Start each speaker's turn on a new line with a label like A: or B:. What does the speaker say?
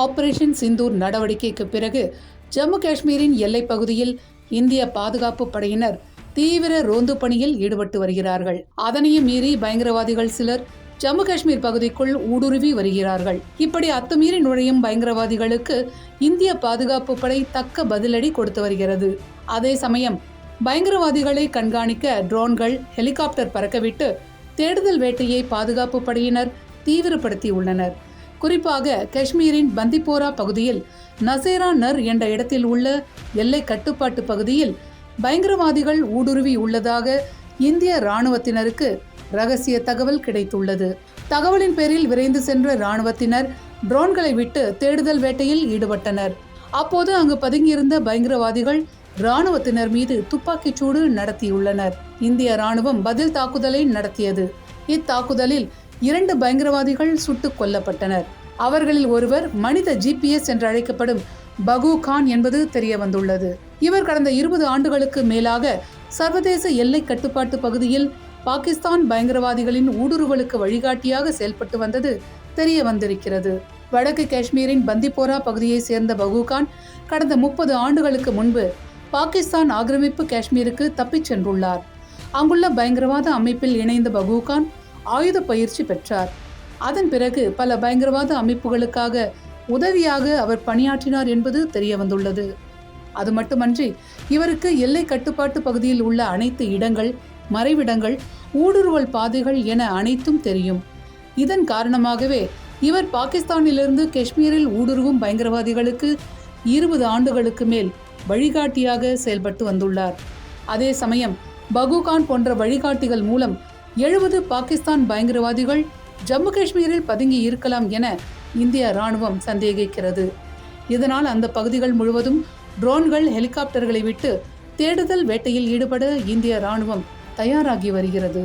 A: Operation Sindoor நடவடிக்கைக்கு பிறகு ஜம்மு காஷ்மீரின் எல்லைப் பகுதியில் இந்திய பாதுகாப்பு படையினர் தீவிர ரோந்து பணியில் ஈடுபட்டு வருகிறார்கள். அதனையும் மீறி பயங்கரவாதிகள் சிலர் ஜம்மு காஷ்மீர் பகுதிக்குள் ஊடுருவி வருகிறார்கள். இப்படி அத்துமீறி நுழையும் பயங்கரவாதிகளுக்கு இந்திய பாதுகாப்பு படை தக்க பதிலடி கொடுத்து வருகிறது. அதே சமயம் பயங்கரவாதிகளை கண்காணிக்க ட்ரோன்கள், ஹெலிகாப்டர் பறக்கவிட்டு தேடுதல் வேட்டையை பாதுகாப்பு படையினர் தீவிரப்படுத்தியுள்ளனர். குறிப்பாக காஷ்மீரின் பந்திப்போரா பகுதியில் நசேரா நர் என்ற இடத்தில் உள்ள எல்லை கட்டுப்பாட்டு பகுதியில் பயங்கரவாதிகள் ஊடுருவி உள்ளதாக இந்திய இராணுவத்தினருக்கு ரகசிய தகவல் கிடைத்துள்ளது. தகவலின் பேரில் விரைந்து சென்ற இராணுவத்தினர் ட்ரோன்களை விட்டு தேடுதல் வேட்டையில் ஈடுபட்டனர். அப்போது அங்கு பதுங்கியிருந்த பயங்கரவாதிகள் இராணுவத்தினர் மீது துப்பாக்கிச் சூடு நடத்தியுள்ளனர். இந்திய இராணுவம் பதில் தாக்குதலை நடத்தியது. இத்தாக்குதலில் 2 பயங்கரவாதிகள் சுட்டுக் கொல்லப்பட்டனர். அவர்களில் ஒருவர் மனித GPS என்று அழைக்கப்படும் பகு கான் என்பது தெரிய வந்துள்ளது. இவர் கடந்த 20 ஆண்டுகளுக்கு மேலாக சர்வதேச எல்லை கட்டுப்பாட்டு பகுதியில் பாகிஸ்தான் பயங்கரவாதிகளின் ஊடுருவலுக்கு வழிகாட்டியாக செயல்பட்டு வந்தது தெரிய வந்திருக்கிறது. வடக்கு காஷ்மீரின் பந்திப்போரா பகுதியை சேர்ந்த பகு கான் கடந்த 30 ஆண்டுகளுக்கு முன்பு பாகிஸ்தான் ஆக்கிரமிப்பு காஷ்மீருக்கு தப்பிச் சென்றுள்ளார். அங்குள்ள பயங்கரவாத அமைப்பில் இணைந்த பகு கான் ஆயுத பயிற்சி பெற்றார். அதன் பிறகு பல பயங்கரவாத அமைப்புகளுக்காக உதவியாக அவர் பணியாற்றினார் என்பது தெரிய வந்துள்ளது. அது மட்டுமன்றி இவருக்கு எல்லை கட்டுப்பாட்டு பகுதியில் உள்ள அனைத்து இடங்கள், மறைவிடங்கள், ஊடுருவல் பாதைகள் என அனைத்தும் தெரியும். இதன் காரணமாகவே இவர் பாகிஸ்தானிலிருந்து காஷ்மீரில் ஊடுருவும் பயங்கரவாதிகளுக்கு 20 ஆண்டுகளுக்கு மேல் வழிகாட்டியாக செயல்பட்டு வந்துள்ளார். அதே சமயம் பகு கான் போன்ற வழிகாட்டிகள் மூலம் 70 பாகிஸ்தான் பயங்கரவாதிகள் ஜம்மு காஷ்மீரில் பதுங்கி இருக்கலாம் என இந்திய இராணுவம் சந்தேகிக்கிறது. இதனால் அந்த பகுதிகள் முழுவதும் ட்ரோன்கள், ஹெலிகாப்டர்களை விட்டு தேடுதல் வேட்டையில் ஈடுபட இந்திய இராணுவம் தயாராகி வருகிறது.